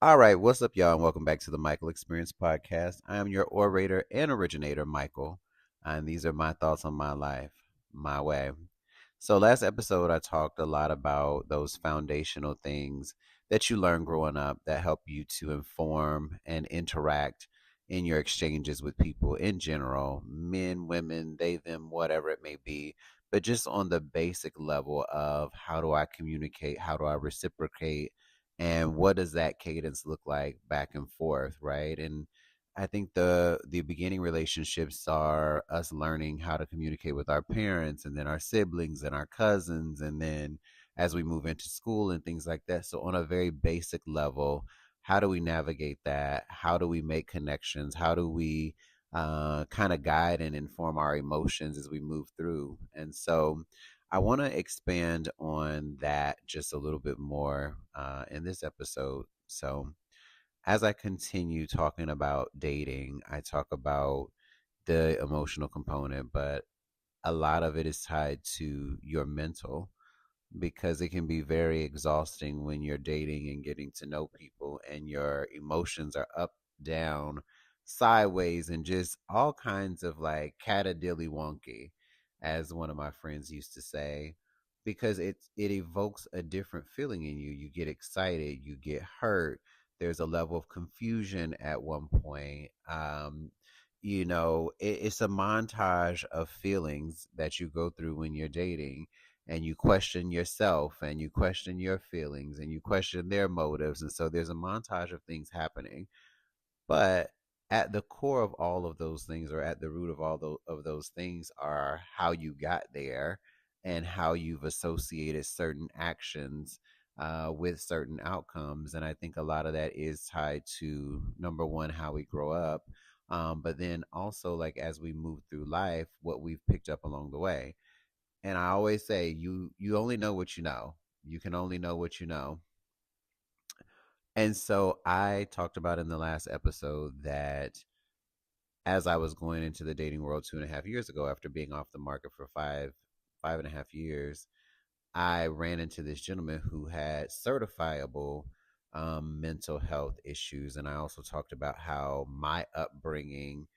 All right, what's up, y'all, and welcome back to the Michael Experience Podcast. I am your orator and originator, Michael, and these are my thoughts on my life, my way. So, last episode, I talked a lot about those foundational things that you learn growing up that help you to inform and interact in your exchanges with people in general, men, women, they, them, whatever it may be, but just on the basic level of how do I communicate, how do I reciprocate, and what does that cadence look like back and forth, right? And I think the beginning relationships are us learning how to communicate with our parents, and then our siblings and our cousins, and then as we move into school and things like that. So on a very basic level, how do we navigate that? How do we make connections? How do we kind of guide and inform our emotions as we move through? And so I want to expand on that just a little bit more in this episode. So, as I continue talking about dating, I talk about the emotional component, but a lot of it is tied to your mental, because it can be very exhausting when you're dating and getting to know people and your emotions are up, down, sideways, and just all kinds of like catadilly wonky, as one of my friends used to say, because it evokes a different feeling in you. You get excited, you get hurt. There's a level of confusion at one point. It's a montage of feelings that you go through when you're dating, and you question yourself and you question your feelings and you question their motives. And so there's a montage of things happening. But at the core of all of those things, or at the root of those things, are how you got there and how you've associated certain actions with certain outcomes. And I think a lot of that is tied to, number one, how we grow up, but then also, like, as we move through life, what we've picked up along the way. And I always say, you only know what you know. You can only know what you know. And so I talked about in the last episode that as I was going into the dating world 2.5 years ago, after being off the market for five and a half years, I ran into this gentleman who had certifiable mental health issues. And I also talked about how my upbringing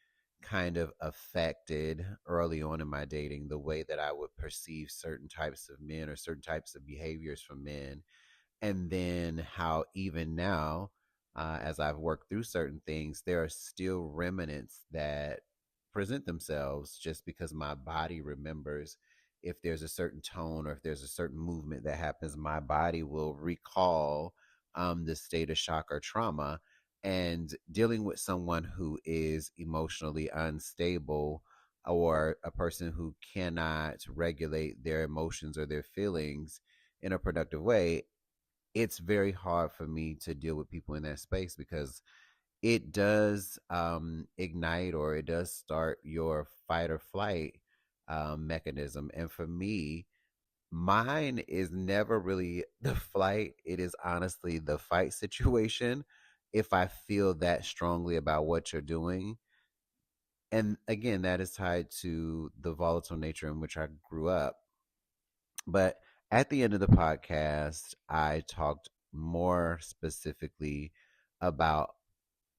kind of affected early on in my dating the way that I would perceive certain types of men or certain types of behaviors from men, and then how even now, as I've worked through certain things, there are still remnants that present themselves just because my body remembers. If there's a certain tone or if there's a certain movement that happens, my body will recall the state of shock or trauma. And dealing with someone who is emotionally unstable, or a person who cannot regulate their emotions or their feelings in a productive way, it's very hard for me to deal with people in that space, because it does ignite, or it does start your fight or flight mechanism. And for me, mine is never really the flight. It is honestly the fight situation if I feel that strongly about what you're doing. And again, that is tied to the volatile nature in which I grew up. But at the end of the podcast, I talked more specifically about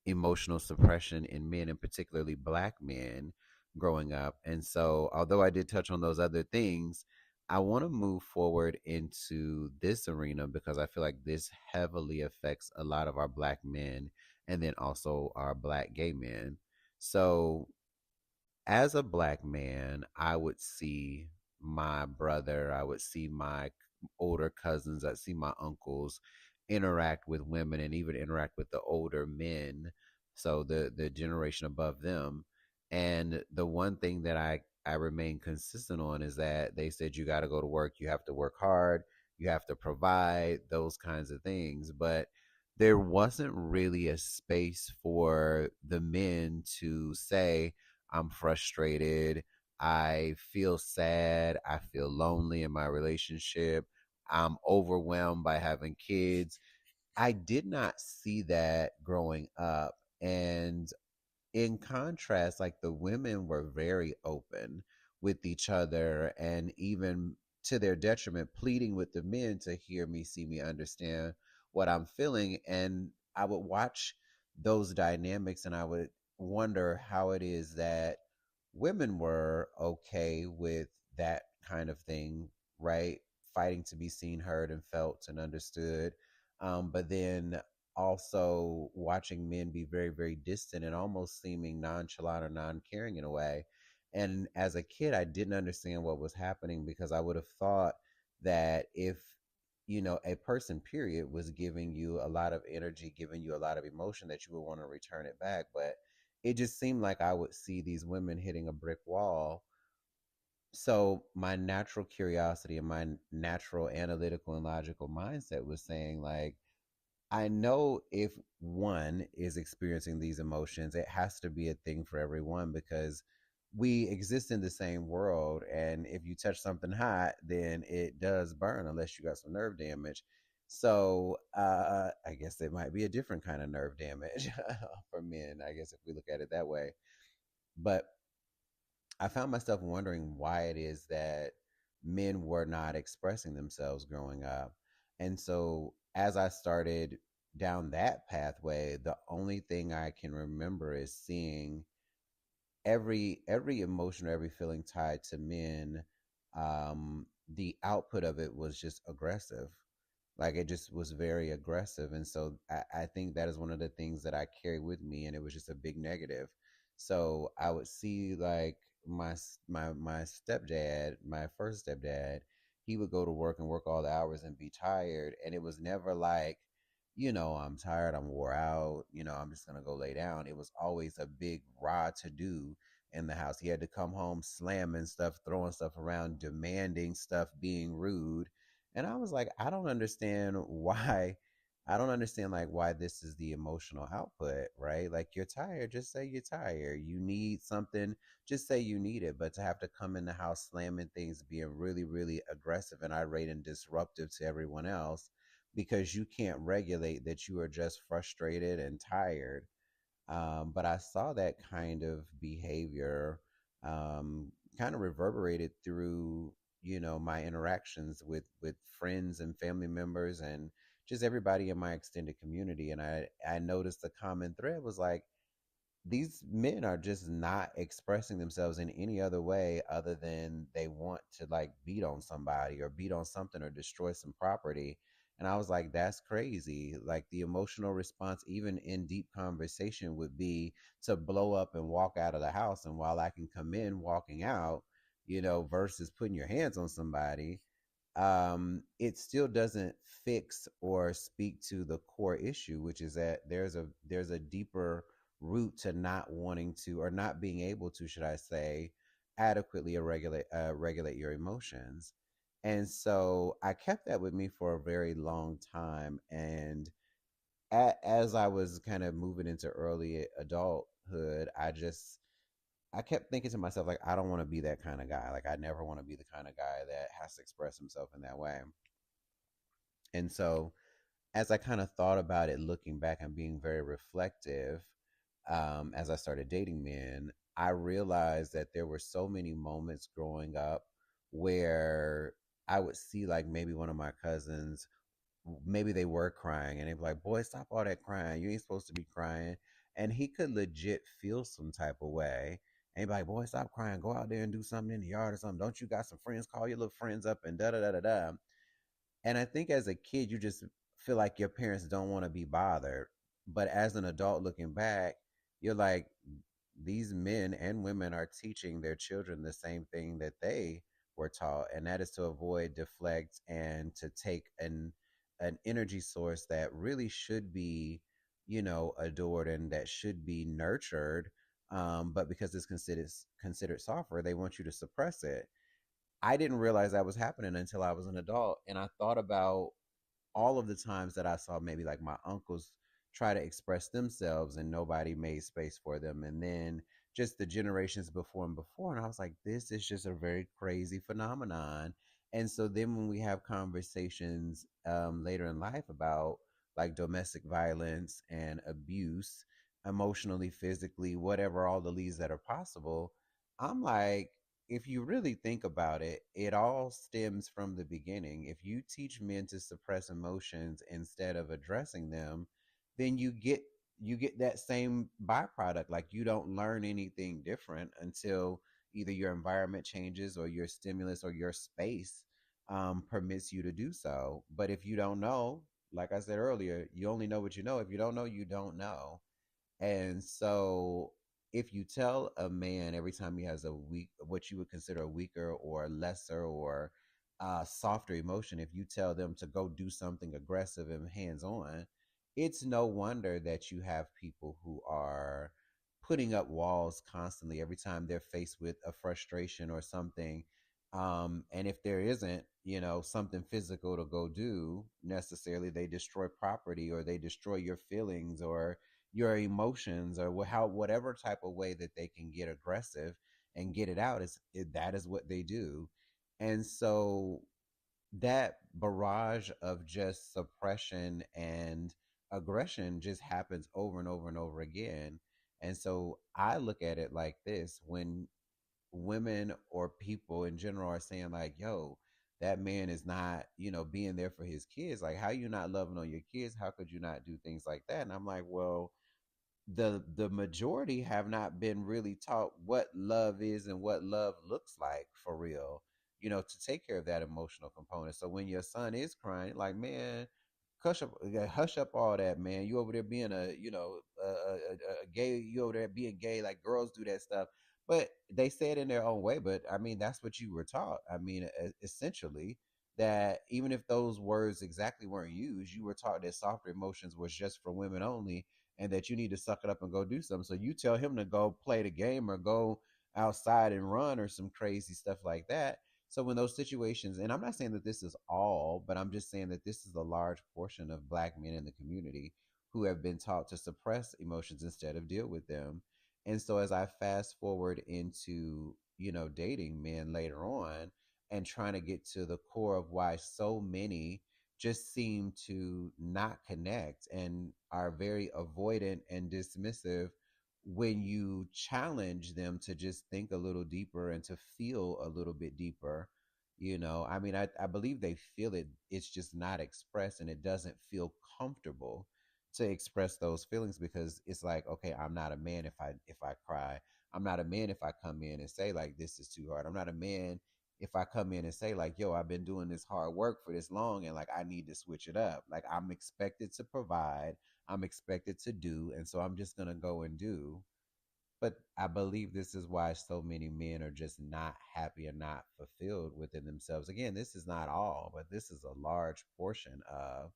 emotional suppression in men, and particularly black men growing up. And so, although I did touch on those other things, I want to move forward into this arena because I feel like this heavily affects a lot of our black men, and then also our black gay men. So, as a black man, I would see my brother, I would see my older cousins, I'd see my uncles interact with women and even interact with the older men, so the generation above them. And the one thing that I remain consistent on is that they said you got to go to work, you have to work hard, you have to provide those kinds of things. But there wasn't really a space for the men to say, I'm frustrated. I feel sad. I feel lonely in my relationship. I'm overwhelmed by having kids. I did not see that growing up. And in contrast, like, the women were very open with each other, and even to their detriment, pleading with the men to hear me, see me, understand what I'm feeling. And I would watch those dynamics and I would wonder how it is that women were okay with that kind of thing, right? Fighting to be seen, heard, and felt and understood. But then also watching men be very, very distant and almost seeming nonchalant or non caring in a way. And as a kid, I didn't understand what was happening because I would have thought that if, a person, period, was giving you a lot of energy, giving you a lot of emotion, that you would want to return it back. But it just seemed like I would see these women hitting a brick wall. So my natural curiosity and my natural analytical and logical mindset was saying, like, I know if one is experiencing these emotions, it has to be a thing for everyone because we exist in the same world. And if you touch something hot, then it does burn unless you got some nerve damage. So I guess it might be a different kind of nerve damage for men, I guess, if we look at it that way. But I found myself wondering why it is that men were not expressing themselves growing up. And so as I started down that pathway, the only thing I can remember is seeing every emotion or every feeling tied to men. The output of it was just aggressive. Like it just was very aggressive. And so I think that is one of the things that I carry with me, and it was just a big negative. So I would see like my stepdad, my first stepdad, he would go to work and work all the hours and be tired. And it was never like, I'm tired, I'm wore out, I'm just gonna go lay down. It was always a big raw to do in the house. He had to come home slamming stuff, throwing stuff around, demanding stuff, being rude. And I was like, I don't understand why. I don't understand like why this is the emotional output, right? Like you're tired, just say you're tired. You need something, just say you need it. But to have to come in the house slamming things, being really, really aggressive and irate and disruptive to everyone else because you can't regulate that you are just frustrated and tired. But I saw that kind of behavior kind of reverberated through, my interactions with friends and family members and just everybody in my extended community. And I noticed the common thread was like, these men are just not expressing themselves in any other way other than they want to like beat on somebody or beat on something or destroy some property. And I was like, that's crazy. Like the emotional response, even in deep conversation, would be to blow up and walk out of the house. And while I can come in walking out, versus putting your hands on somebody, it still doesn't fix or speak to the core issue, which is that there's a deeper root to not wanting to or not being able to, should I say, adequately regulate your emotions. And so I kept that with me for a very long time. And as I was kind of moving into early adulthood, I kept thinking to myself, like, I don't want to be that kind of guy. Like, I never want to be the kind of guy that has to express himself in that way. And so, as I kind of thought about it, looking back and being very reflective, as I started dating men, I realized that there were so many moments growing up where I would see, like, maybe one of my cousins, maybe they were crying, and they'd be like, "Boy, stop all that crying. You ain't supposed to be crying." And he could legit feel some type of way. And he'd be like, "Boy, stop crying. Go out there and do something in the yard or something. Don't you got some friends? Call your little friends up and da da da da da." And I think as a kid, you just feel like your parents don't want to be bothered. But as an adult looking back, you're like, these men and women are teaching their children the same thing that they were taught, and that is to avoid, deflect, and to take an energy source that really should be, adored and that should be nurtured. But because it's considered softer, they want you to suppress it. I didn't realize that was happening until I was an adult. And I thought about all of the times that I saw maybe like my uncles try to express themselves and nobody made space for them. And then just the generations before and before. And I was like, this is just a very crazy phenomenon. And so then when we have conversations later in life about like domestic violence and abuse, emotionally, physically, whatever, all the leads that are possible, I'm like, if you really think about it, it all stems from the beginning. If you teach men to suppress emotions instead of addressing them, then you get that same byproduct. Like, you don't learn anything different until either your environment changes or your stimulus or your space permits you to do so. But if you don't know, like I said earlier, you only know what you know. If you don't know, you don't know. And so, if you tell a man every time he has a weak, what you would consider a weaker or lesser or softer emotion, if you tell them to go do something aggressive and hands on, it's no wonder that you have people who are putting up walls constantly every time they're faced with a frustration or something. And if there isn't, something physical to go do necessarily, they destroy property or they destroy your feelings or your emotions or whatever type of way that they can get aggressive and get it out that is what they do. And so that barrage of just suppression and aggression just happens over and over and over again. And so I look at it like this: when women or people in general are saying like, yo, that man is not, being there for his kids, like, how you not loving on your kids, how could you not do things like that? And I'm like, well, the majority have not been really taught what love is and what love looks like for real, to take care of that emotional component. So when your son is crying, like, man, hush up all that, man. You over there being a gay, you over there being gay, like girls do that stuff. But they say it in their own way. But I mean, that's what you were taught. I mean, essentially, that even if those words exactly weren't used, you were taught that softer emotions was just for women only, and that you need to suck it up and go do something. So you tell him to go play the game or go outside and run or some crazy stuff like that. So when those situations, and I'm not saying that this is all, but I'm just saying that this is a large portion of black men in the community who have been taught to suppress emotions instead of deal with them. And so as I fast forward into, dating men later on and trying to get to the core of why so many just seem to not connect and are very avoidant and dismissive when you challenge them to just think a little deeper and to feel a little bit deeper. I mean, I believe they feel it, it's just not expressed, and it doesn't feel comfortable to express those feelings, because it's like, okay, I'm not a man if I cry. I'm not a man if I come in and say like, this is too hard. I'm not a man if I come in and say like, yo, I've been doing this hard work for this long and like I need to switch it up. Like, I'm expected to provide, I'm expected to do, and so I'm just gonna go and do. But I believe this is why so many men are just not happy and not fulfilled within themselves. Again, this is not all, but this is a large portion of.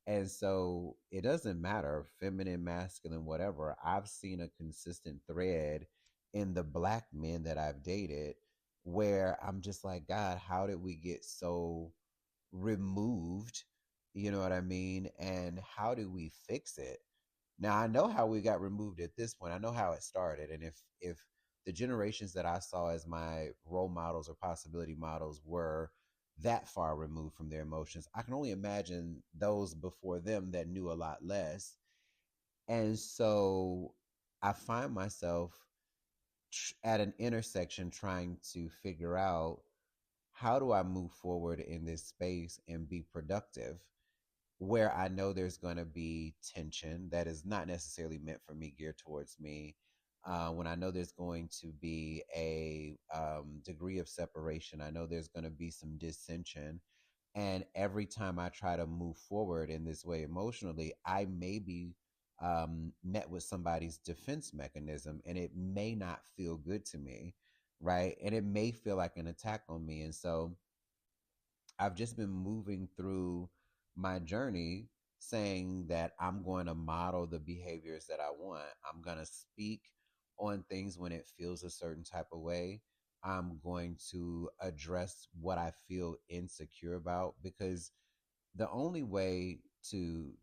And so it doesn't matter, feminine, masculine, whatever. I've seen a consistent thread in the black men that I've dated where I'm just like, God, how did we get so removed? You know what I mean? And how do we fix it? Now I know how we got removed at this point. I know how it started. And if the generations that I saw as my role models or possibility models were that far removed from their emotions, I can only imagine those before them that knew a lot less. And so I find myself at an intersection trying to figure out, how do I move forward in this space and be productive, where I know there's going to be tension that is not necessarily meant for me, geared towards me. When I know there's going to be a degree of separation, I know there's going to be some dissension. And every time I try to move forward in this way emotionally, I may be met with somebody's defense mechanism, and it may not feel good to me, right? And it may feel like an attack on me. And so I've just been moving through my journey saying that I'm going to model the behaviors that I want. I'm going to speak on things when it feels a certain type of way. I'm going to address what I feel insecure about, because the only way to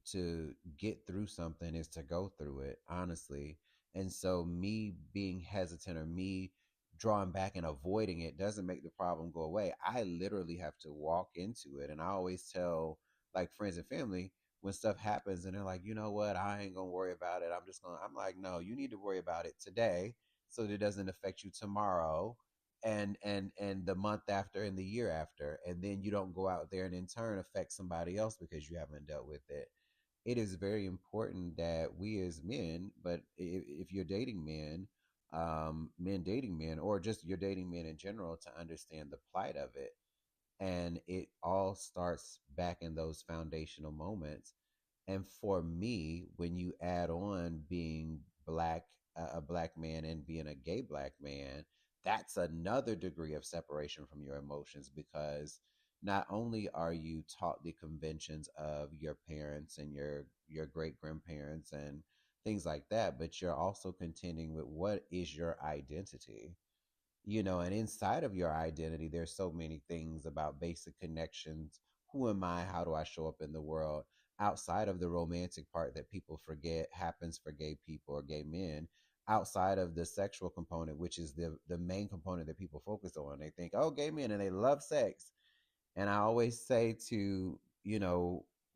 get through something is to go through it, honestly. And so me being hesitant or me drawing back and avoiding it doesn't make the problem go away. I literally have to walk into it. And I always tell like friends and family, when stuff happens and they're like, you know what, I ain't gonna worry about it, I'm like, no, you need to worry about it today so that it doesn't affect you tomorrow and the month after and the year after, and then you don't go out there and in turn affect somebody else because you haven't dealt with it. it is very important that we as men, but if you're dating men, men dating men, or just you're dating men in general, to understand the plight of it. And it all starts back in those foundational moments. And for me, when you add on being black, a black man, and being a gay black man, that's another degree of separation from your emotions, because not only are you taught the conventions of your parents and your great grandparents and things like that, but you're also contending with what is your identity. And inside of your identity, there's so many things about basic connections. Who am I? How do I show up in the world? Outside of the romantic part that people forget happens for gay people or gay men, outside of the sexual component, which is the main component that people focus on. They think, oh, gay men and they love sex. And I always say to,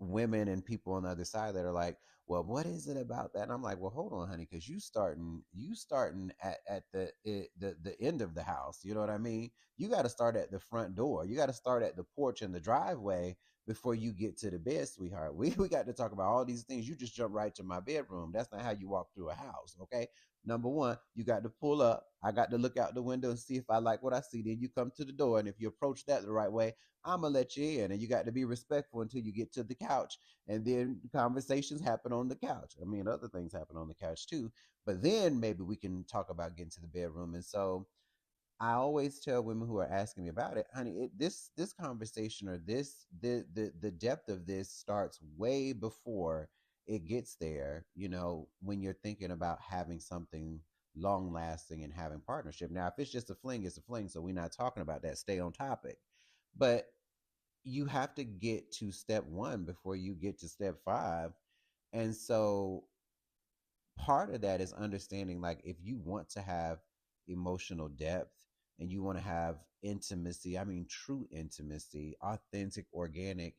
women and people on the other side that are like, well, what is it about that? And I'm like, well, hold on, honey, because you starting at the end of the house. You know what I mean? You got to start at the front door. You got to start at the porch and the driveway before you get to the bed, sweetheart. We got to talk about all these things. You just jump right to my bedroom. That's not how you walk through a house, okay? Number one, you got to pull up. I got to look out the window and see if I like what I see. Then you come to the door, and if you approach that the right way, I'm gonna let you in, and you got to be respectful until you get to the couch, and then conversations happen on the couch. I mean, other things happen on the couch too, but then maybe we can talk about getting to the bedroom. And so I always tell women who are asking me about it, honey, this conversation, or the depth of this starts way before it gets there. When you're thinking about having something long lasting and having partnership. Now, if it's just a fling, it's a fling. So we're not talking about that. Stay on topic. But you have to get to step one before you get to step five. And so part of that is understanding, like, if you want to have emotional depth and you want to have intimacy, I mean, true intimacy, authentic, organic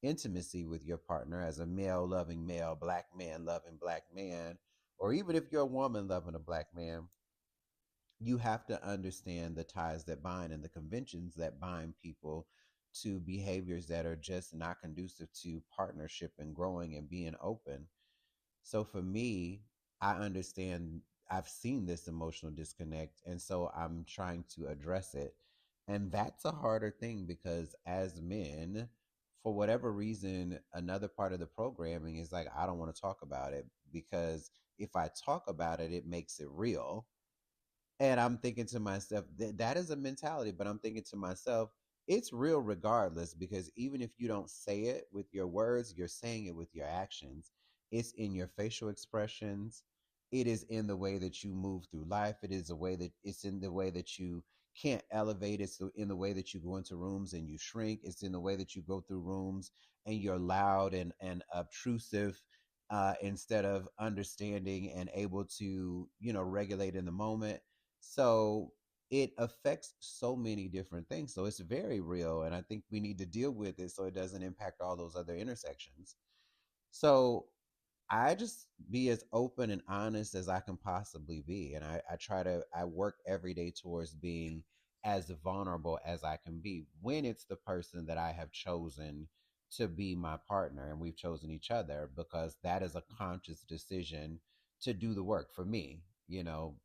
intimacy with your partner, as a male loving male, black man loving black man, or even if you're a woman loving a black man, you have to understand the ties that bind and the conventions that bind people to behaviors that are just not conducive to partnership and growing and being open. So for me, I understand, I've seen this emotional disconnect, and so I'm trying to address it. And that's a harder thing, because as men, for whatever reason, another part of the programming is like, I don't want to talk about it, because if I talk about it, it makes it real. And I'm thinking to myself, that is a mentality, but I'm thinking to myself, it's real regardless, because even if you don't say it with your words, you're saying it with your actions. It's in your facial expressions. It is in the way that you move through life. It's in the way that you can't elevate. It's in the way that you go into rooms and you shrink. It's in the way that you go through rooms and you're loud and obtrusive, instead of understanding and able to, regulate in the moment. So it affects so many different things. So it's very real. And I think we need to deal with it so it doesn't impact all those other intersections. So I just be as open and honest as I can possibly be. And I work every day towards being as vulnerable as I can be when it's the person that I have chosen to be my partner, and we've chosen each other, because that is a conscious decision to do the work for me.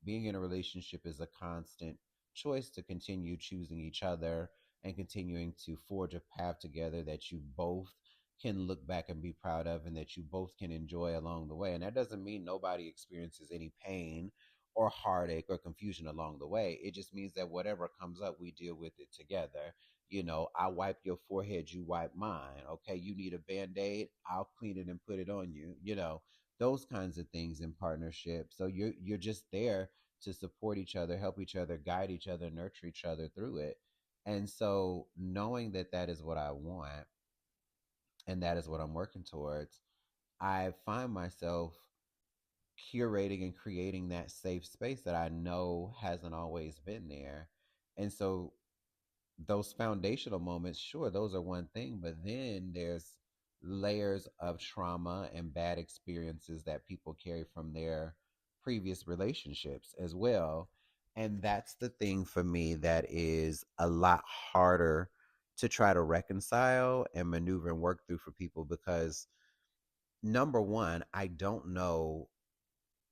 Being in a relationship is a constant choice to continue choosing each other and continuing to forge a path together that you both can look back and be proud of, and that you both can enjoy along the way. And that doesn't mean nobody experiences any pain or heartache or confusion along the way. It just means that whatever comes up, we deal with it together. I wipe your forehead, you wipe mine. Okay, you need a band-aid, I'll clean it and put it on you. Those kinds of things in partnership. So you're just there to support each other, help each other, guide each other, nurture each other through it. And so knowing that that is what I want, and that is what I'm working towards, I find myself curating and creating that safe space that I know hasn't always been there. And so those foundational moments, sure, those are one thing, but then there's layers of trauma and bad experiences that people carry from their previous relationships as well. And that's the thing for me that is a lot harder to try to reconcile and maneuver and work through for people, because number one, I don't know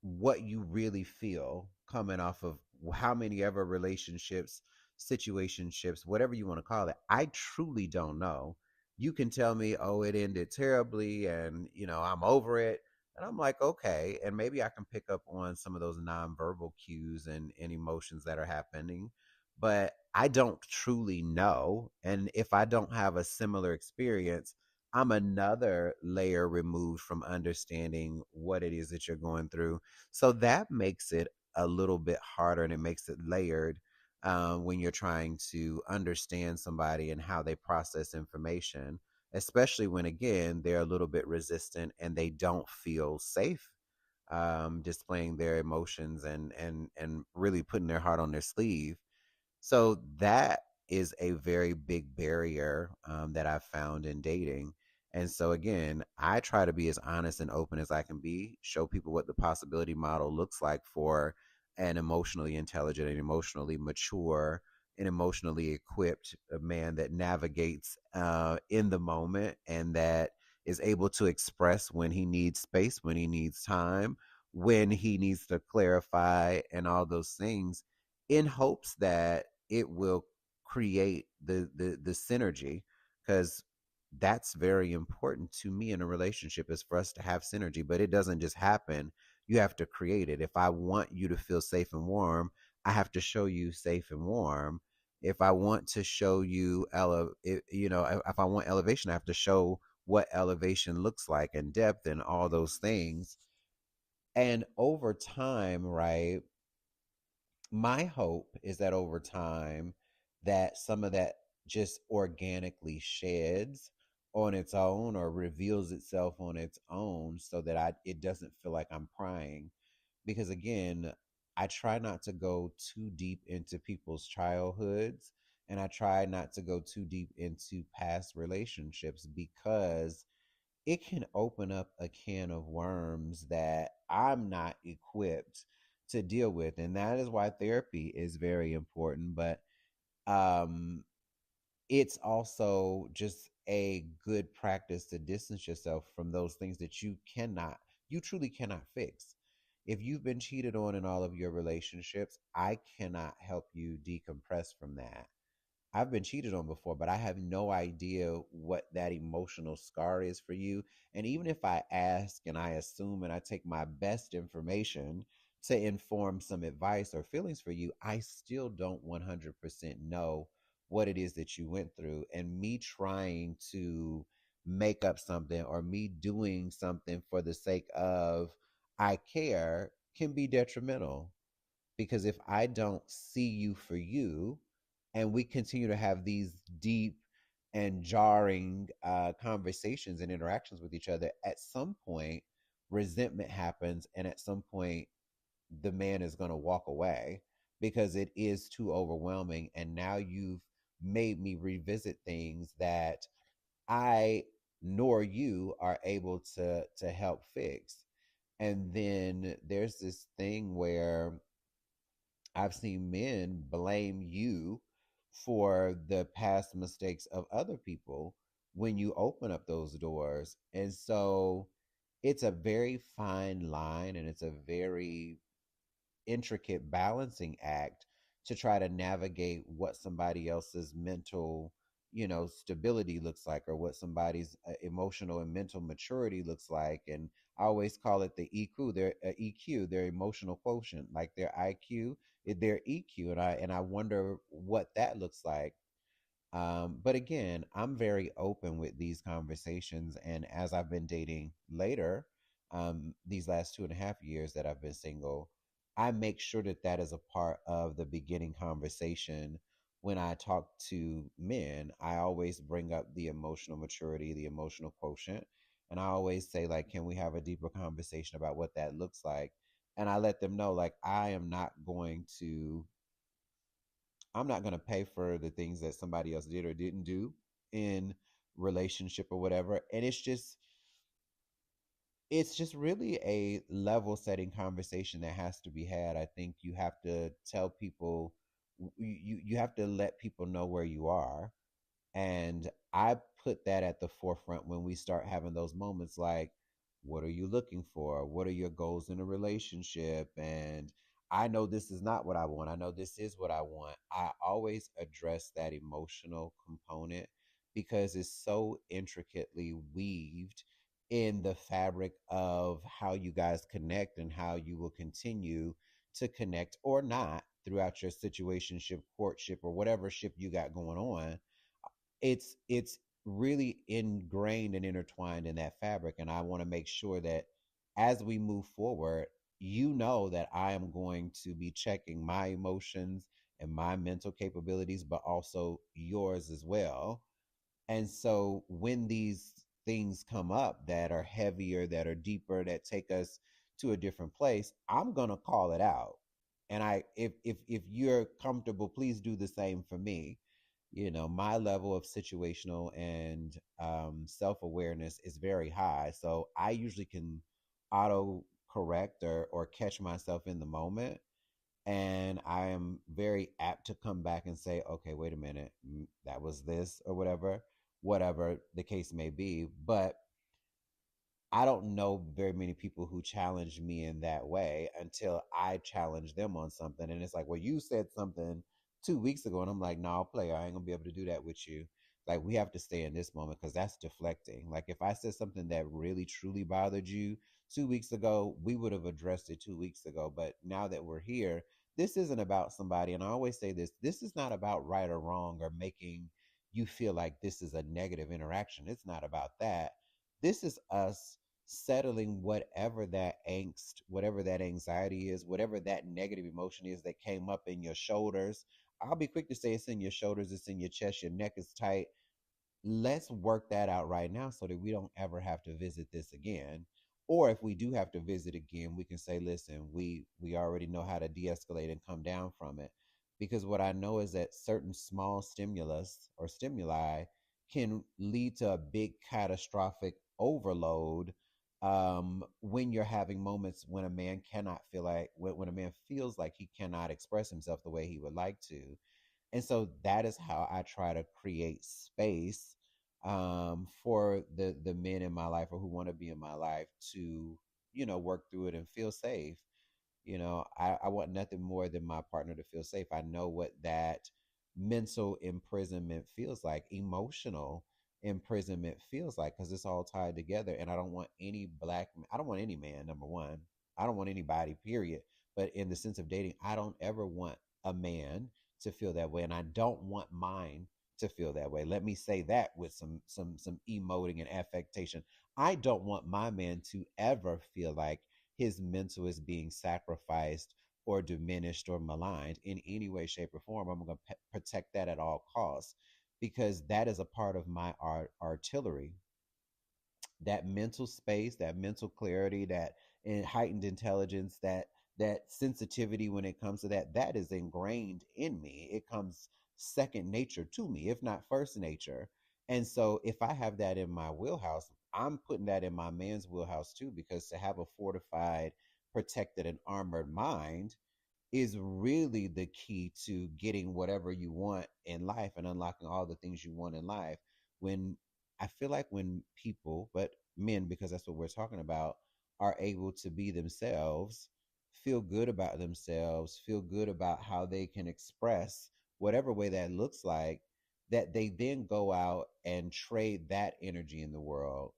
what you really feel coming off of how many ever relationships, situationships, whatever you want to call it. I truly don't know. You can tell me, oh, it ended terribly and, I'm over it. And I'm like, okay. And maybe I can pick up on some of those nonverbal cues and emotions that are happening. But I don't truly know. And if I don't have a similar experience, I'm another layer removed from understanding what it is that you're going through, so that makes it a little bit harder and it makes it layered when you're trying to understand somebody and how they process information, especially when, again, they're a little bit resistant and they don't feel safe displaying their emotions and really putting their heart on their sleeve. So that is a very big barrier that I've found in dating. And so, again, I try to be as honest and open as I can be, show people what the possibility model looks like for an emotionally intelligent and emotionally mature and emotionally equipped man that navigates in the moment and that is able to express when he needs space, when he needs time, when he needs to clarify, and all those things, in hopes that it will create the synergy, because that's very important to me in a relationship, is for us to have synergy. But it doesn't just happen. You have to create it. If I want you to feel safe and warm, I have to show you safe and warm. If I want to show you if I want elevation, I have to show what elevation looks like and depth and all those things. And over time, right, my hope is that over time that some of that just organically sheds on its own or reveals itself on its own, so that it doesn't feel like I'm prying. Because, again, I try not to go too deep into people's childhoods, and I try not to go too deep into past relationships, because it can open up a can of worms that I'm not equipped to deal with. And that is why therapy is very important. But um, it's also just a good practice to distance yourself from those things that you truly cannot fix. If you've been cheated on in all of your relationships, I cannot help you decompress from that. I've been cheated on before, but I have no idea what that emotional scar is for you. And even if I ask and I assume and I take my best information to inform some advice or feelings for you, I still don't 100% know what it is that you went through. And me trying to make up something or me doing something for the sake of I care can be detrimental, because if I don't see you for you and we continue to have these deep and jarring conversations and interactions with each other, at some point, resentment happens. And at some point, the man is going to walk away because it is too overwhelming. And now you've made me revisit things that I nor you are able to help fix. And then there's this thing where I've seen men blame you for the past mistakes of other people when you open up those doors. And so it's a very fine line and it's a very intricate balancing act to try to navigate what somebody else's mental, stability looks like, or what somebody's emotional and mental maturity looks like. And I always call it the EQ, their emotional quotient, like their IQ, their EQ. And I wonder what that looks like. But again, I'm very open with these conversations. And as I've been dating later, these last 2.5 years that I've been single, I make sure that that is a part of the beginning conversation. When I talk to men, I always bring up the emotional maturity, the emotional quotient. And I always say, like, can we have a deeper conversation about what that looks like? And I let them know, like, I'm not going to pay for the things that somebody else did or didn't do in relationship or whatever. And it's just really a level setting conversation that has to be had. I think you have to tell people, you have to let people know where you are. And I put that at the forefront when we start having those moments, like, What are you looking for? What are your goals in a relationship? And I know this is not what I want. I know this is what I want. I always address that emotional component because it's so intricately weaved in the fabric of how you guys connect and how you will continue to connect or not throughout your situationship, courtship, or whatever ship you got going on. It's really ingrained and intertwined in that fabric, and I want to make sure that as we move forward, you know that I am going to be checking my emotions and my mental capabilities, but also yours as well. And so when these things come up that are heavier, that are deeper, that take us to a different place, I'm going to call it out. And if you're comfortable, please do the same for me. You know, my level of situational and self-awareness is very high, so I usually can auto correct or catch myself in the moment, and I am very apt to come back and say, okay, wait a minute, that was this or whatever the case may be. But I don't know very many people who challenge me in that way until I challenge them on something. And it's like, well, you said something 2 weeks ago. And I'm like, no, player, I ain't gonna be able to do that with you. Like, we have to stay in this moment because that's deflecting. Like, if I said something that really truly bothered you 2 weeks ago, we would have addressed it 2 weeks ago. But now that we're here, this isn't about somebody. And I always say this is not about right or wrong or making you feel like this is a negative interaction. It's not about that. This is us settling whatever that angst, whatever that anxiety is, whatever that negative emotion is that came up in your shoulders. I'll be quick to say it's in your shoulders, it's in your chest, your neck is tight. Let's work that out right now so that we don't ever have to visit this again. Or if we do have to visit again, we can say, listen, we already know how to de-escalate and come down from it. Because what I know is that certain small stimulus or stimuli can lead to a big catastrophic overload, when you're having moments when a man cannot feel like when a man feels like he cannot express himself the way he would like to. And so that is how I try to create space, for the men in my life or who want to be in my life to, work through it and feel safe. I want nothing more than my partner to feel safe. I know what that mental imprisonment feels like, emotional imprisonment feels like, because it's all tied together. And I don't want I don't want any man, number one. I don't want anybody, period. But in the sense of dating, I don't ever want a man to feel that way. And I don't want mine to feel that way. Let me say that with some emoting and affectation. I don't want my man to ever feel like his mental is being sacrificed or diminished or maligned in any way, shape, or form. I'm going to protect that at all costs because that is a part of my artillery. That mental space, that mental clarity, that heightened intelligence, that sensitivity when it comes to that is ingrained in me. It comes second nature to me, if not first nature. And so if I have that in my wheelhouse, I'm putting that in my man's wheelhouse too, because to have a fortified, protected, and armored mind is really the key to getting whatever you want in life and unlocking all the things you want in life. When I feel like when people, but men, because that's what we're talking about, are able to be themselves, feel good about themselves, feel good about how they can express whatever way that looks like, that they then go out and trade that energy in the world.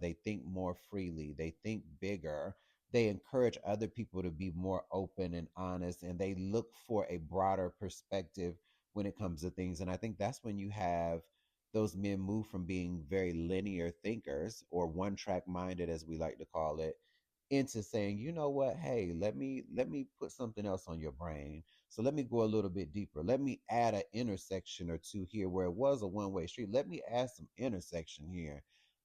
They think more freely, they think bigger, they encourage other people to be more open and honest, and they look for a broader perspective when it comes to things. And I think that's when you have those men move from being very linear thinkers or one track minded, as we like to call it, into saying, you know what, hey, let me put something else on your brain. So let me go a little bit deeper. Let me add an intersection or two here where it was a one-way street. Let me add some intersection here.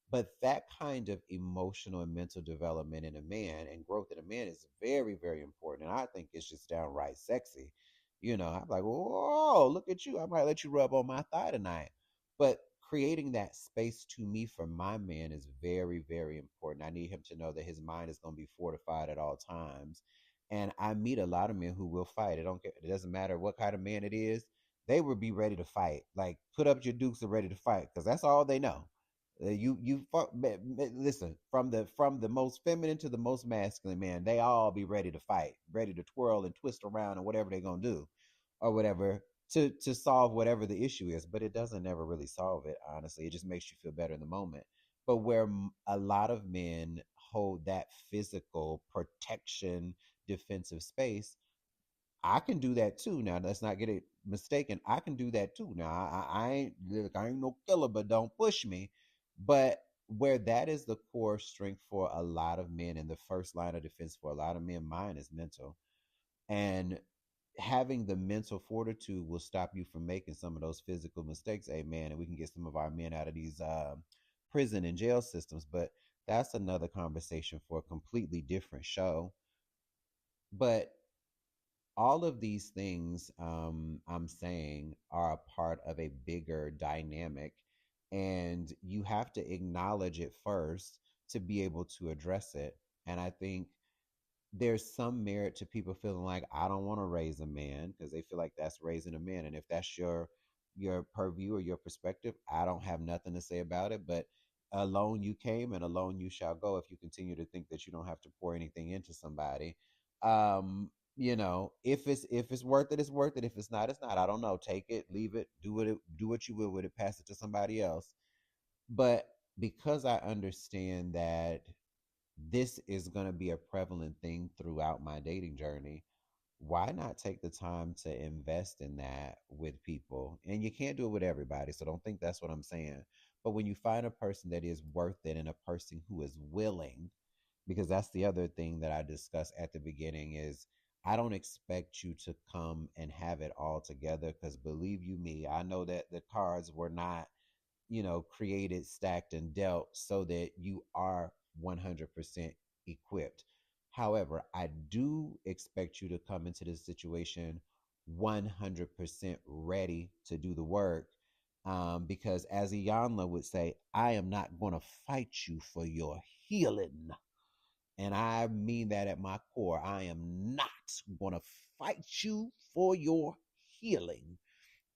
But that kind of emotional and mental development in a man and growth in a man is very, very important. And I think it's just downright sexy. I'm like, whoa, look at you. I might let you rub on my thigh tonight. But creating that space to me for my man is very, very important. I need him to know that his mind is going to be fortified at all times. And I meet a lot of men who will fight. It doesn't matter what kind of man it is. They will be ready to fight. Like, put up your dukes and ready to fight because that's all they know. listen, from the most feminine to the most masculine man, they all be ready to fight, ready to twirl and twist around and whatever they're gonna do, or whatever to solve whatever the issue is. But it doesn't never really solve it. Honestly, it just makes you feel better in the moment. But where a lot of men hold that physical protection, defensive space, I can do that too. Now, let's not get it mistaken. I can do that too. Now, I ain't look, I ain't no killer, but don't push me. But where that is the core strength for a lot of men, and the first line of defense for a lot of men, mine is mental. And having the mental fortitude will stop you from making some of those physical mistakes. Amen. And we can get some of our men out of these prison and jail systems. But that's another conversation for a completely different show. But all of these things I'm saying are a part of a bigger dynamic, and you have to acknowledge it first to be able to address it. And I think there's some merit to people feeling like I don't want to raise a man because they feel like that's raising a man. And if that's your purview or your perspective, I don't have nothing to say about it. But alone you came and alone you shall go if you continue to think that you don't have to pour anything into somebody. If it's worth it, it's worth it. If it's not, it's not. I don't know. Take it, leave it, do what you will with it, pass it to somebody else. But because I understand that this is going to be a prevalent thing throughout my dating journey, why not take the time to invest in that with people? And you can't do it with everybody, so don't think that's what I'm saying. But when you find a person that is worth it and a person who is willing, because that's the other thing that I discussed at the beginning is I don't expect you to come and have it all together because believe you me, I know that the cards were not created, stacked, and dealt so that you are 100% equipped. However, I do expect you to come into this situation 100% ready to do the work. Because as Iyanla would say, I am not going to fight you for your healing. And I mean that at my core. I am not going to fight you for your healing.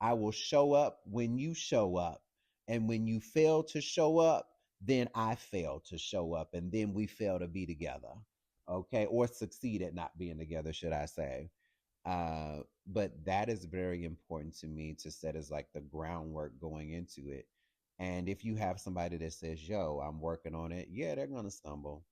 I will show up when you show up. And when you fail to show up, then I fail to show up. And then we fail to be together. Okay. Or succeed at not being together, should I say. But that is very important to me to set as like the groundwork going into it. And if you have somebody that says, yo, I'm working on it, yeah, they're going to stumble.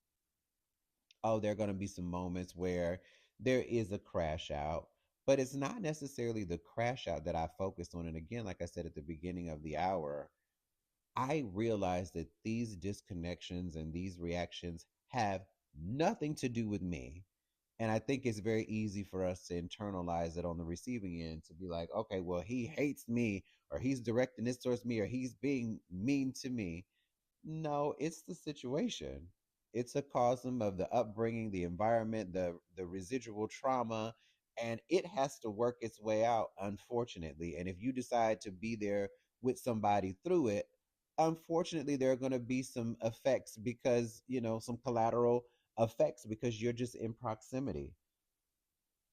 Oh, there are going to be some moments where there is a crash out, but it's not necessarily the crash out that I focused on. And again, like I said at the beginning of the hour, I realized that these disconnections and these reactions have nothing to do with me. And I think it's very easy for us to internalize it on the receiving end to be like, okay, well, he hates me, or he's directing this towards me, or he's being mean to me. No, it's the situation. It's a cosm of the upbringing, the environment, the residual trauma, and it has to work its way out, unfortunately. And if you decide to be there with somebody through it, unfortunately, there are going to be some effects because, some collateral effects because you're just in proximity.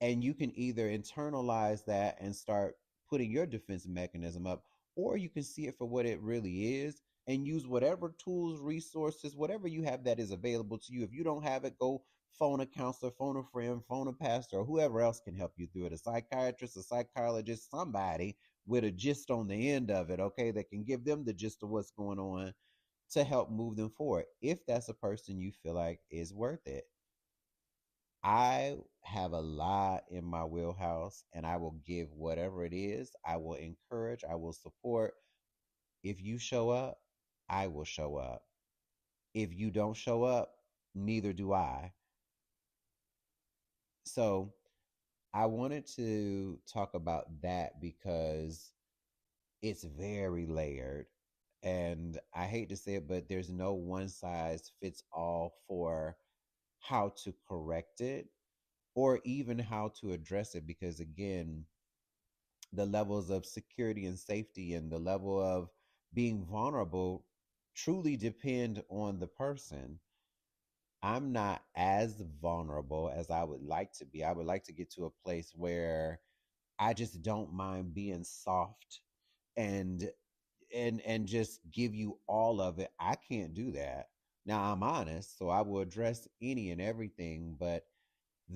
And you can either internalize that and start putting your defense mechanism up, or you can see it for what it really is and use whatever tools, resources, whatever you have that is available to you. If you don't have it, go phone a counselor, phone a friend, phone a pastor, or whoever else can help you through it, a psychiatrist, a psychologist, somebody with a gist on the end of it, okay, that can give them the gist of what's going on to help move them forward if that's a person you feel like is worth it. I have a lot in my wheelhouse and I will give whatever it is. I will encourage, I will support. If you show up, I will show up. If you don't show up, neither do I. So I wanted to talk about that because it's very layered. And I hate to say it, but there's no one size fits all for how to correct it or even how to address it because again the levels of security and safety and the level of being vulnerable truly depend on the person. I'm not as vulnerable as I would like to be. I would like to get to a place where I just don't mind being soft and and just give you all of it. I can't do that. Now I'm honest, so I will address any and everything, but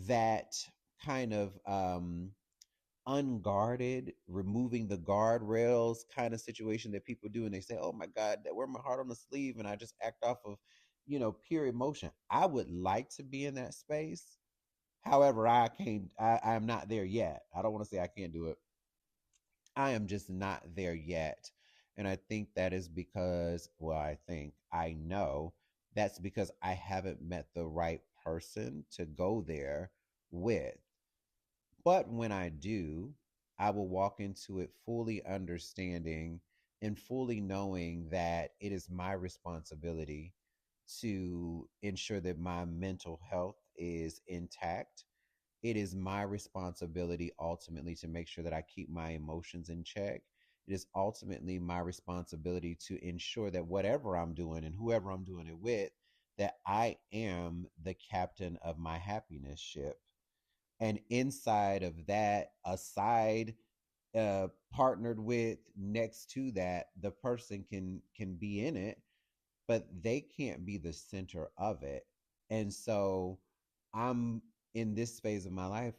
that kind of unguarded, removing the guardrails kind of situation that people do, and they say, "Oh my God, that wear my heart on the sleeve," and I just act off of, pure emotion. I would like to be in that space. However, I can't. I'm not there yet. I don't want to say I can't do it. I am just not there yet. And I think that is because, well, I know that's because I haven't met the right person to go there with. But when I do, I will walk into it fully understanding and fully knowing that it is my responsibility to ensure that my mental health is intact. It is my responsibility ultimately to make sure that I keep my emotions in check. It is ultimately my responsibility to ensure that whatever I'm doing and whoever I'm doing it with, that I am the captain of my happiness ship. And inside of that, aside, partnered with, next to that, the person can be in it, but they can't be the center of it. And so I'm in this phase of my life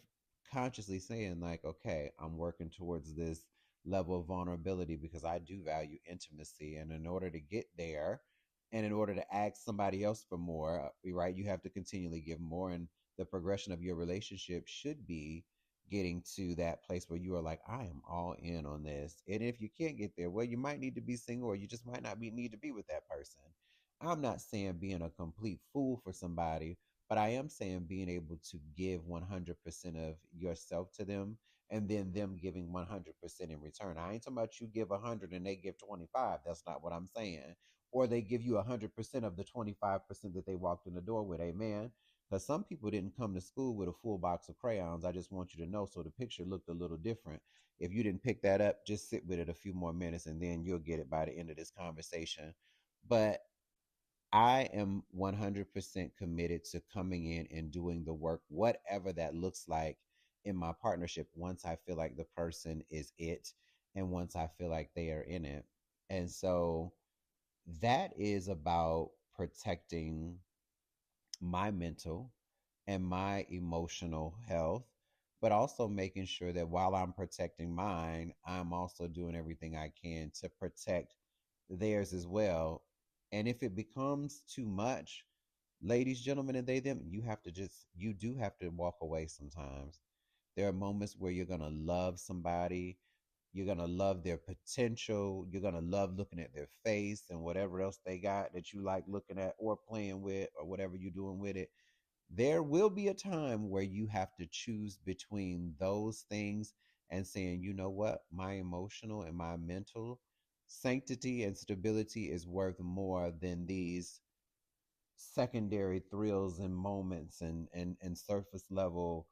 consciously saying, like, okay, I'm working towards this level of vulnerability because I do value intimacy. And in order to get there, and in order to ask somebody else for more, right, you have to continually give more. And the progression of your relationship should be getting to that place where you are like, I am all in on this. And if you can't get there, well, you might need to be single, or you just might not need to be with that person. I'm not saying being a complete fool for somebody, but I am saying being able to give 100% of yourself to them, and then them giving 100% in return. I ain't talking about you give 100 and they give 25. That's not what I'm saying. Or they give you 100% of the 25% that they walked in the door with. Amen. Because some people didn't come to school with a full box of crayons. I just want you to know. So the picture looked a little different. If you didn't pick that up, just sit with it a few more minutes and then you'll get it by the end of this conversation. But I am 100% committed to coming in and doing the work, whatever that looks like in my partnership, once I feel like the person is it and once I feel like they are in it. And so that is about protecting my mental and my emotional health, but also making sure that while I'm protecting mine, I'm also doing everything I can to protect theirs as well. And if it becomes too much, ladies, gentlemen, and they, them, you do have to walk away sometimes. There are moments where you're going to love somebody, you're going to love their potential, you're going to love looking at their face and whatever else they got that you like looking at or playing with or whatever you're doing with it. There will be a time where you have to choose between those things and saying, you know what, my emotional and my mental sanctity and stability is worth more than these secondary thrills and moments and surface level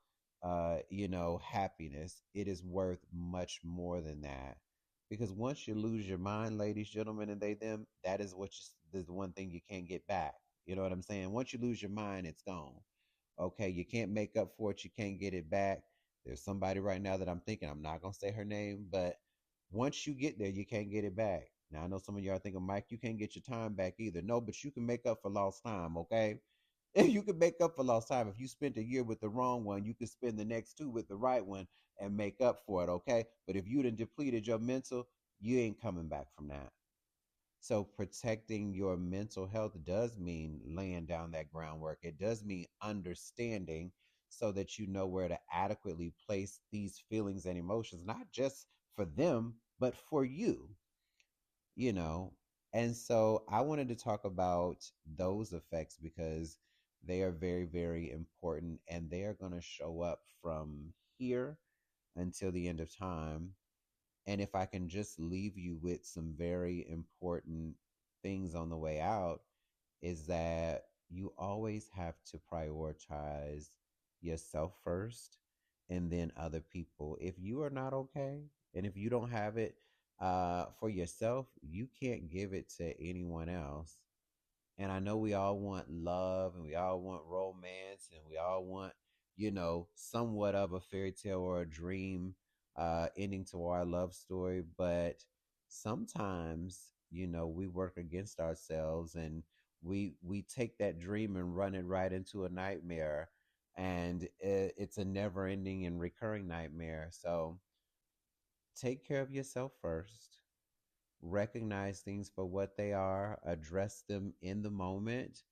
happiness. It is worth much more than that, because once you lose your mind, ladies, gentlemen, and they, them, that is the one thing you can't get back. You know what I'm saying? Once you lose your mind, it's gone. Okay, you can't make up for it, you can't get it back. There's somebody right now that I'm thinking, I'm not gonna say her name, but once you get there, you can't get it back. Now I know some of y'all thinking, Mike, you can't get your time back either. No, but you can make up for lost time, okay? You can make up for lost time. If you spent a year with the wrong one, you can spend the next two with the right one and make up for it, okay? But if you done depleted your mental, you ain't coming back from that. So protecting your mental health does mean laying down that groundwork. It does mean understanding so that you know where to adequately place these feelings and emotions, not just for them, but for you, you know. And so I wanted to talk about those effects because they are very, very important, and they are going to show up from here until the end of time. And if I can just leave you with some very important things on the way out, is that you always have to prioritize yourself first and then other people. If you are not okay and if you don't have it for yourself, you can't give it to anyone else. And I know we all want love and we all want romance and we all want, somewhat of a fairy tale or a dream ending to our love story. But sometimes, we work against ourselves, and we take that dream and run it right into a nightmare, and it's a never ending and recurring nightmare. So take care of yourself first, recognize things for what they are, address them in the moment,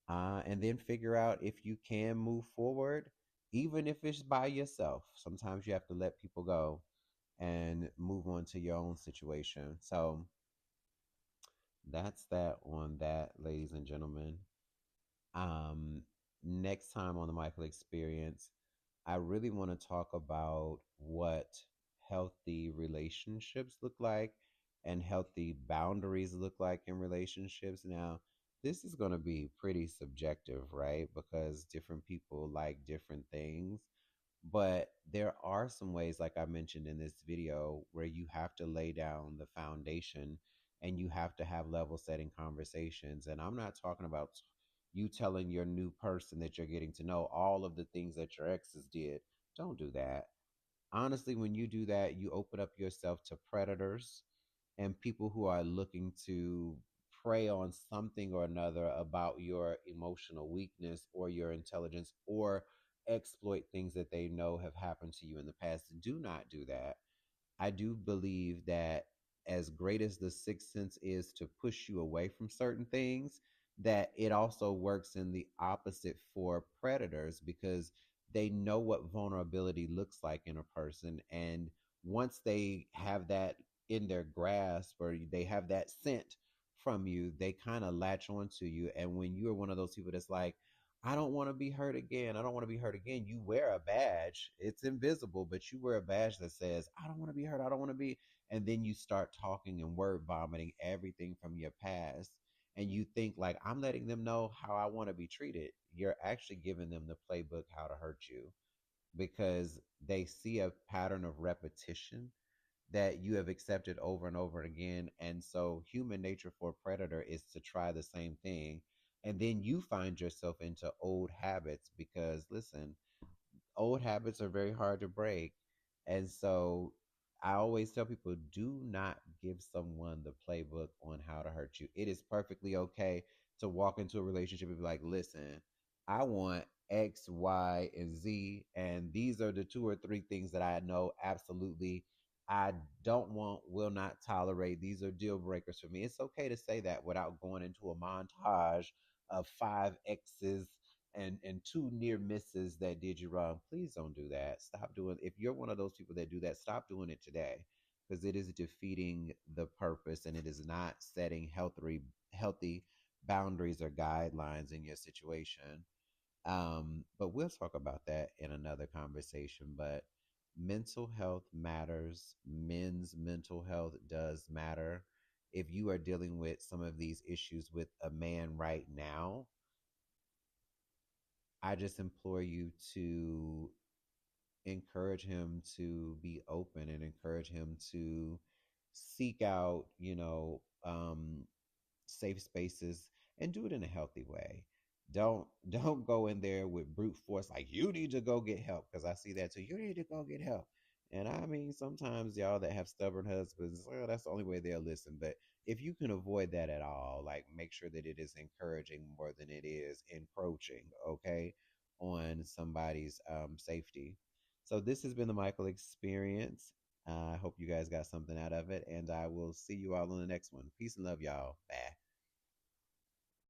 and then figure out if you can move forward, even if it's by yourself. Sometimes you have to let people go and move on to your own situation. So that's that on that, ladies and gentlemen. Um, Next time on the Michael Experience, I really want to talk about what healthy relationships look like and healthy boundaries look like in relationships. Now, this is going to be pretty subjective, right? Because different people like different things. But there are some ways, like I mentioned in this video, where you have to lay down the foundation and you have to have level setting conversations. And I'm not talking about you telling your new person that you're getting to know all of the things that your exes did. Don't do that. Honestly, when you do that, you open up yourself to predators and people who are looking to prey on something or another about your emotional weakness or your intelligence, or exploit things that they know have happened to you in the past. Do not do that. I do believe that as great as the sixth sense is to push you away from certain things, that it also works in the opposite for predators, because they know what vulnerability looks like in a person. And once they have that in their grasp, or they have that scent from you, they kind of latch onto you. And when you're one of those people that's like, I don't want to be hurt again. I don't want to be hurt again. You wear a badge. It's invisible, but you wear a badge that says, I don't want to be hurt. I don't want to be. And then you start talking and word vomiting everything from your past. And you think, like, I'm letting them know how I want to be treated. You're actually giving them the playbook how to hurt you, because they see a pattern of repetition that you have accepted over and over again. And so, human nature for a predator is to try the same thing. And then you find yourself into old habits, because, listen, old habits are very hard to break. And so I always tell people, do not give someone the playbook on how to hurt you. It is perfectly okay to walk into a relationship and be like, listen, I want X, Y, and Z. And these are the two or three things that I know absolutely I don't want, will not tolerate. These are deal breakers for me. It's okay to say that without going into a montage of five X's and two near misses that did you wrong. Please don't do that. Stop doing. If you're one of those people that do that, stop doing it today, because it is defeating the purpose, and it is not setting healthy boundaries or guidelines in your situation. But we'll talk about that in another conversation. But mental health matters. Men's mental health does matter. If you are dealing with some of these issues with a man right now, I just implore you to encourage him to be open, and encourage him to seek out, safe spaces, and do it in a healthy way. Don't go in there with brute force, like, you need to go get help, because I see that too. You need to go get help. And I mean, sometimes y'all that have stubborn husbands, well, that's the only way they'll listen. But if you can avoid that at all, like, make sure that it is encouraging more than it is encroaching, okay, on somebody's safety. So this has been the Michael Experience. I hope you guys got something out of it, and I will see you all on the next one. Peace and love, y'all. Bye.